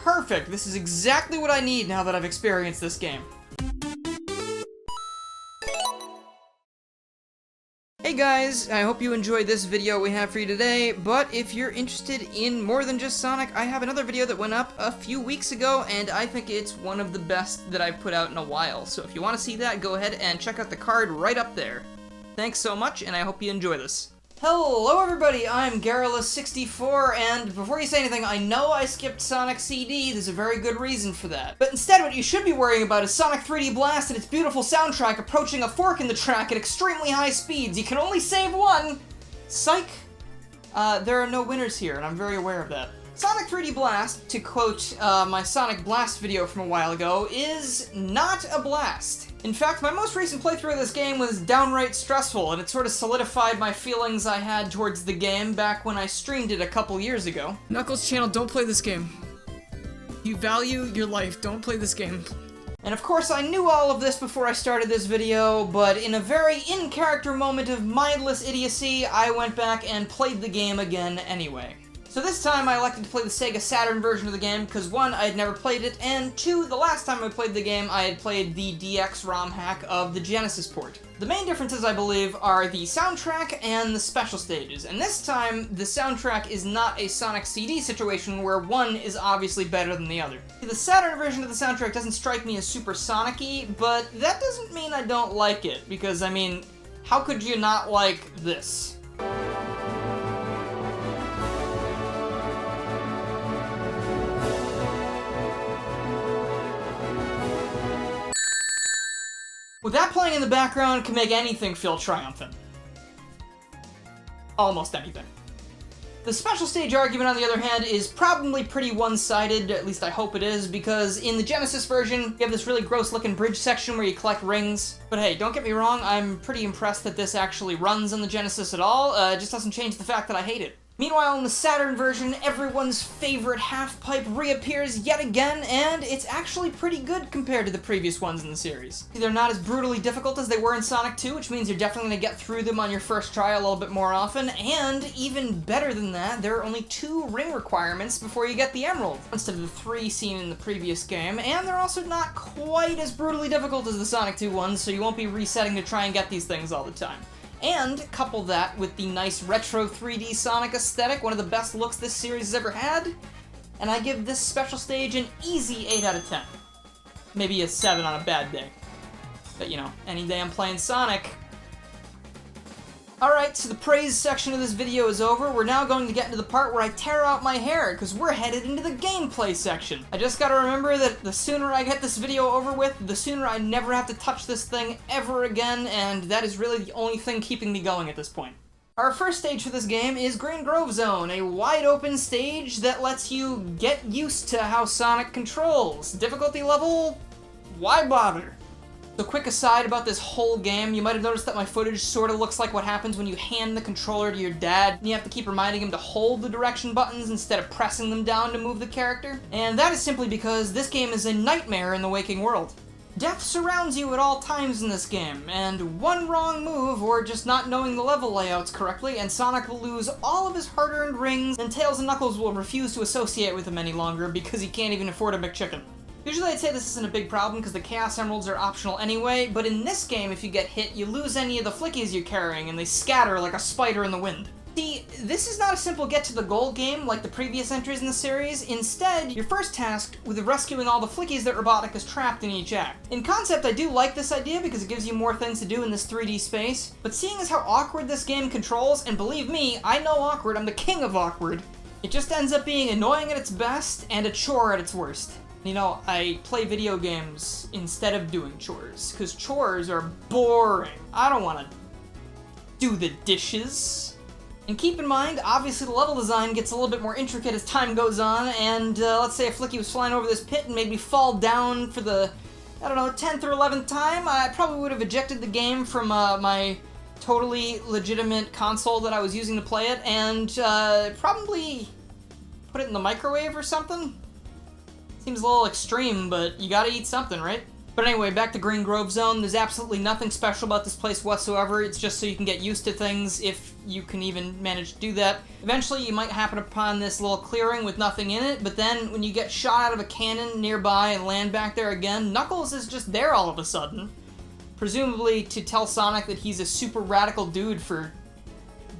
perfect. This is exactly what I need now that I've experienced this game. Hey guys, I hope you enjoyed this video we have for you today, but if you're interested in more than just Sonic, I have another video that went up a few weeks ago, and I think it's one of the best that I've put out in a while. So if you want to see that, go ahead and check out the card right up there. Thanks so much, and I hope you enjoy this. Hello everybody, I'm Garrulous64, and before you say anything, I know I skipped Sonic CD, there's a very good reason for that. But instead what you should be worrying about is Sonic 3D Blast and its beautiful soundtrack approaching a fork in the track at extremely high speeds. You can only save one! Psych! There are no winners here, and I'm very aware of that. Sonic 3D Blast, to quote my Sonic Blast video from a while ago, is not a blast. In fact, my most recent playthrough of this game was downright stressful, and it sort of solidified my feelings I had towards the game back when I streamed it a couple years ago. Knuckles channel, don't play this game. You value your life, don't play this game. And of course, I knew all of this before I started this video, but in a very in-character moment of mindless idiocy, I went back and played the game again anyway. So this time I elected to play the Sega Saturn version of the game because 1, I had never played it, and 2, the last time I played the game I had played the DX ROM hack of the Genesis port. The main differences, I believe, are the soundtrack and the special stages, and this time the soundtrack is not a Sonic CD situation where one is obviously better than the other. The Saturn version of the soundtrack doesn't strike me as super Sonic-y, but that doesn't mean I don't like it, because, I mean, how could you not like this? With that playing in the background can make anything feel triumphant. Almost anything. The special stage argument, on the other hand, is probably pretty one-sided, at least I hope it is, because in the Genesis version, you have this really gross-looking bridge section where you collect rings. But hey, don't get me wrong, I'm pretty impressed that this actually runs on the Genesis at all, it just doesn't change the fact that I hate it. Meanwhile, in the Saturn version, everyone's favorite half-pipe reappears yet again, and it's actually pretty good compared to the previous ones in the series. They're not as brutally difficult as they were in Sonic 2, which means you're definitely going to get through them on your first try a little bit more often, and even better than that, there are only 2 ring requirements before you get the Emerald, instead of the 3 seen in the previous game, and they're also not quite as brutally difficult as the Sonic 2 ones, so you won't be resetting to try and get these things all the time. And couple that with the nice retro 3D Sonic aesthetic, one of the best looks this series has ever had, and I give this special stage an easy 8 out of 10. Maybe a 7 on a bad day. But you know, any day I'm playing Sonic. Alright, so the praise section of this video is over. We're now going to get into the part where I tear out my hair, because we're headed into the gameplay section. I just gotta remember that the sooner I get this video over with, the sooner I never have to touch this thing ever again, and that is really the only thing keeping me going at this point. Our first stage for this game is Green Grove Zone, a wide-open stage that lets you get used to how Sonic controls. Difficulty level? Why bother? So quick aside about this whole game, you might have noticed that my footage sort of looks like what happens when you hand the controller to your dad, and you have to keep reminding him to hold the direction buttons instead of pressing them down to move the character. And that is simply because this game is a nightmare in the waking world. Death surrounds you at all times in this game, and one wrong move, or just not knowing the level layouts correctly, and Sonic will lose all of his hard-earned rings, and Tails and Knuckles will refuse to associate with him any longer because he can't even afford a McChicken. Usually I'd say this isn't a big problem because the Chaos Emeralds are optional anyway, but in this game, if you get hit, you lose any of the flickies you're carrying, and they scatter like a spider in the wind. See, this is not a simple get-to-the-goal game like the previous entries in the series. Instead, you're first tasked with rescuing all the flickies that Robotnik has trapped in each act. In concept, I do like this idea because it gives you more things to do in this 3D space, but seeing as how awkward this game controls, and believe me, I know awkward, I'm the king of awkward, it just ends up being annoying at its best and a chore at its worst. You know, I play video games instead of doing chores, because chores are boring. I don't want to do the dishes. And keep in mind, obviously the level design gets a little bit more intricate as time goes on, and let's say a Flicky was flying over this pit and made me fall down for the, I don't know, 10th or 11th time, I probably would have ejected the game from my totally legitimate console that I was using to play it, and probably put it in the microwave or something? Seems a little extreme, but you gotta eat something, right? But anyway, back to Green Grove Zone. There's absolutely nothing special about this place whatsoever. It's just so you can get used to things, if you can even manage to do that. Eventually, you might happen upon this little clearing with nothing in it, but then when you get shot out of a cannon nearby and land back there again, Knuckles is just there all of a sudden. Presumably to tell Sonic that he's a super radical dude for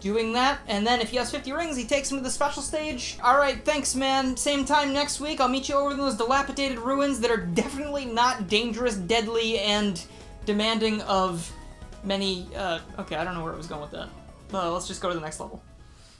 doing that, and then if he has 50 rings, he takes him to the special stage. Alright, thanks, man. Same time next week, I'll meet you over in those dilapidated ruins that are definitely not dangerous, deadly, and demanding of many, okay, I don't know where I was going with that. Let's just go to the next level.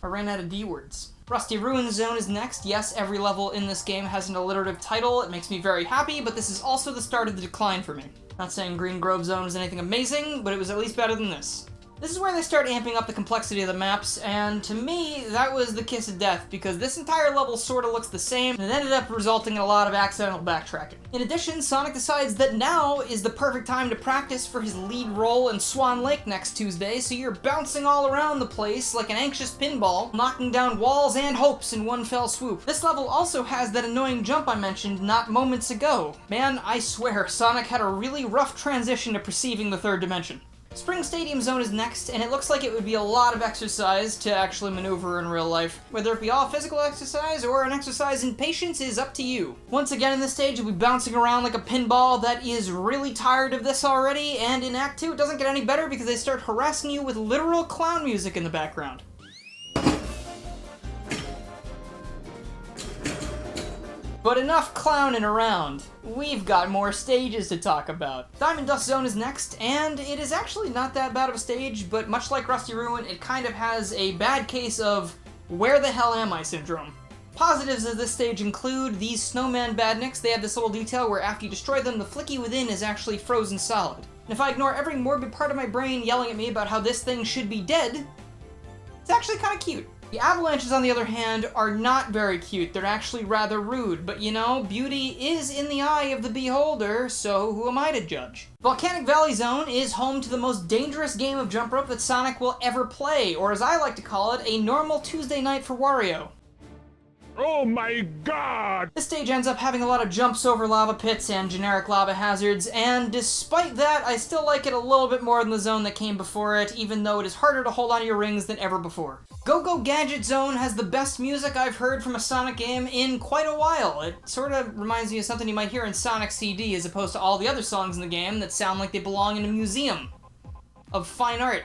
I ran out of D words. Rusty Ruins Zone is next. Yes, every level in this game has an alliterative title. It makes me very happy, but this is also the start of the decline for me. Not saying Green Grove Zone is anything amazing, but it was at least better than this. This is where they start amping up the complexity of the maps, and to me, that was the kiss of death, because this entire level sort of looks the same, and it ended up resulting in a lot of accidental backtracking. In addition, Sonic decides that now is the perfect time to practice for his lead role in Swan Lake next Tuesday, so you're bouncing all around the place like an anxious pinball, knocking down walls and hopes in one fell swoop. This level also has that annoying jump I mentioned not moments ago. Man, I swear, Sonic had a really rough transition to perceiving the third dimension. Spring Stadium Zone is next, and it looks like it would be a lot of exercise to actually maneuver in real life. Whether it be all physical exercise or an exercise in patience is up to you. Once again in this stage, you'll be bouncing around like a pinball that is really tired of this already, and in Act 2 it doesn't get any better because they start harassing you with literal clown music in the background. But enough clowning around. We've got more stages to talk about. Diamond Dust Zone is next, and it is actually not that bad of a stage, but much like Rusty Ruin, it kind of has a bad case of where the hell am I syndrome. Positives of this stage include these snowman badniks. They have this little detail where after you destroy them, the flicky within is actually frozen solid. And if I ignore every morbid part of my brain yelling at me about how this thing should be dead, it's actually kind of cute. The avalanches, on the other hand, are not very cute. They're actually rather rude, but you know, beauty is in the eye of the beholder, so who am I to judge? Volcanic Valley Zone is home to the most dangerous game of jump rope that Sonic will ever play, or as I like to call it, a normal Tuesday night for Wario. Oh my god! This stage ends up having a lot of jumps over lava pits and generic lava hazards, and despite that, I still like it a little bit more than the zone that came before it, even though it is harder to hold onto your rings than ever before. Go-Go Gadget Zone has the best music I've heard from a Sonic game in quite a while. It sort of reminds me of something you might hear in Sonic CD as opposed to all the other songs in the game that sound like they belong in a museum of fine art.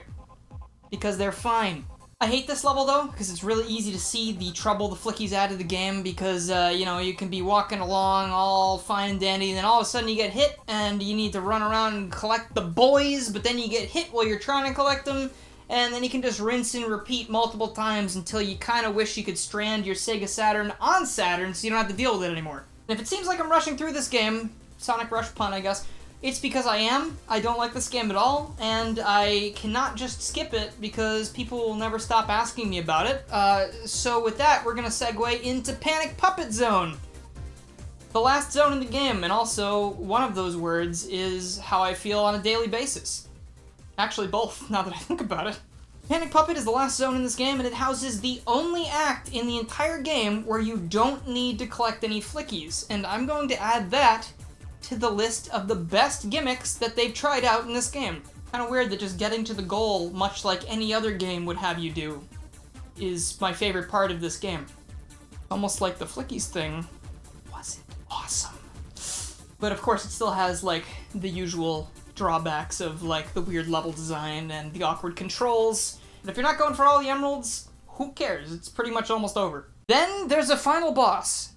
Because they're fine. I hate this level though, because it's really easy to see the trouble the flickies add to the game because, you know, you can be walking along all fine and dandy and then all of a sudden you get hit and you need to run around and collect the boys, but then you get hit while you're trying to collect them, and then you can just rinse and repeat multiple times until you kind of wish you could strand your Sega Saturn on Saturn so you don't have to deal with it anymore. And if it seems like I'm rushing through this game, Sonic Rush pun I guess, it's because I am. I don't like this game at all, and I cannot just skip it because people will never stop asking me about it. So with that, we're gonna segue into Panic Puppet Zone. The last zone in the game, and also one of those words is how I feel on a daily basis. Actually both, now that I think about it. Panic Puppet is the last zone in this game, and it houses the only act in the entire game where you don't need to collect any flickies, and I'm going to add that to the list of the best gimmicks that they've tried out in this game. Kinda weird that just getting to the goal, much like any other game would have you do, is my favorite part of this game. Almost like the flickies thing wasn't awesome. But of course it still has, like, the usual drawbacks of, like, the weird level design and the awkward controls. And if you're not going for all the emeralds, who cares? It's pretty much almost over. Then there's a final boss.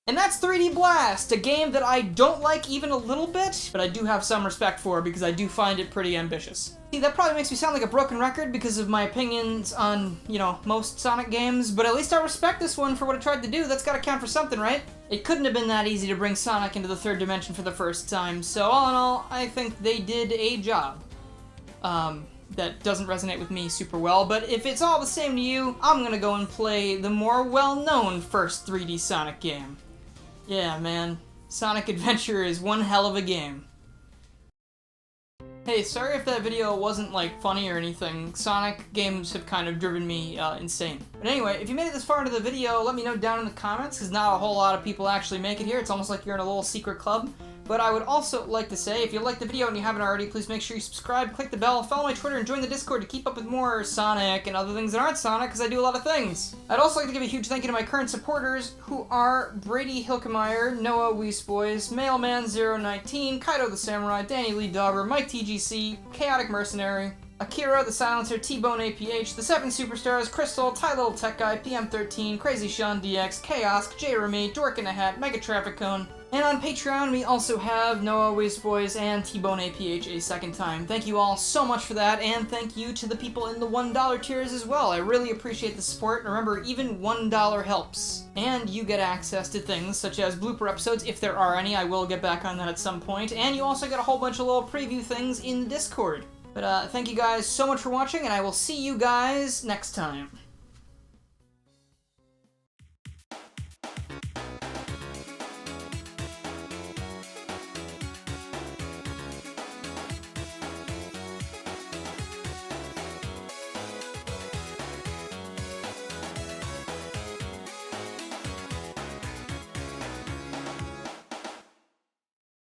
And that's 3D Blast, a game that I don't like even a little bit, but I do have some respect for because I do find it pretty ambitious. See, that probably makes me sound like a broken record because of my opinions on, you know, most Sonic games, but at least I respect this one for what it tried to do. That's gotta count for something, right? It couldn't have been that easy to bring Sonic into the third dimension for the first time, so all in all, I think they did a job. That doesn't resonate with me super well, but if it's all the same to you, I'm gonna go and play the more well-known first 3D Sonic game. Yeah, man. Sonic Adventure is one hell of a game. Hey, sorry if that video wasn't, like, funny or anything. Sonic games have kind of driven me insane. But anyway, if you made it this far into the video, let me know down in the comments, because not a whole lot of people actually make it here. It's almost like you're in a little secret club. But I would also like to say, if you liked the video and you haven't already, please make sure you subscribe, click the bell, follow my Twitter, and join the Discord to keep up with more Sonic and other things that aren't Sonic, because I do a lot of things. I'd also like to give a huge thank you to my current supporters, who are Brady Hilkemeyer, Noah Weesboys, Mailman019, Kaido the Samurai, Danny Lee Dauber, Mike TGC, Chaotic Mercenary, Akira, The Silencer, T-Bone APH, The 7 Superstars, Crystal, Ty Little Tech Guy, PM13, Crazy Sean DX, Chaos, J Remy, Dork in a Hat, Mega Traffic Cone. And on Patreon, we also have Noah Weesboys and T-Bone APH a second time. Thank you all so much for that, and thank you to the people in the $1 tiers as well. I really appreciate the support, and remember, even $1 helps. And you get access to things such as blooper episodes, if there are any. I will get back on that at some point. And you also get a whole bunch of little preview things in the Discord. But thank you guys so much for watching, and I will see you guys next time.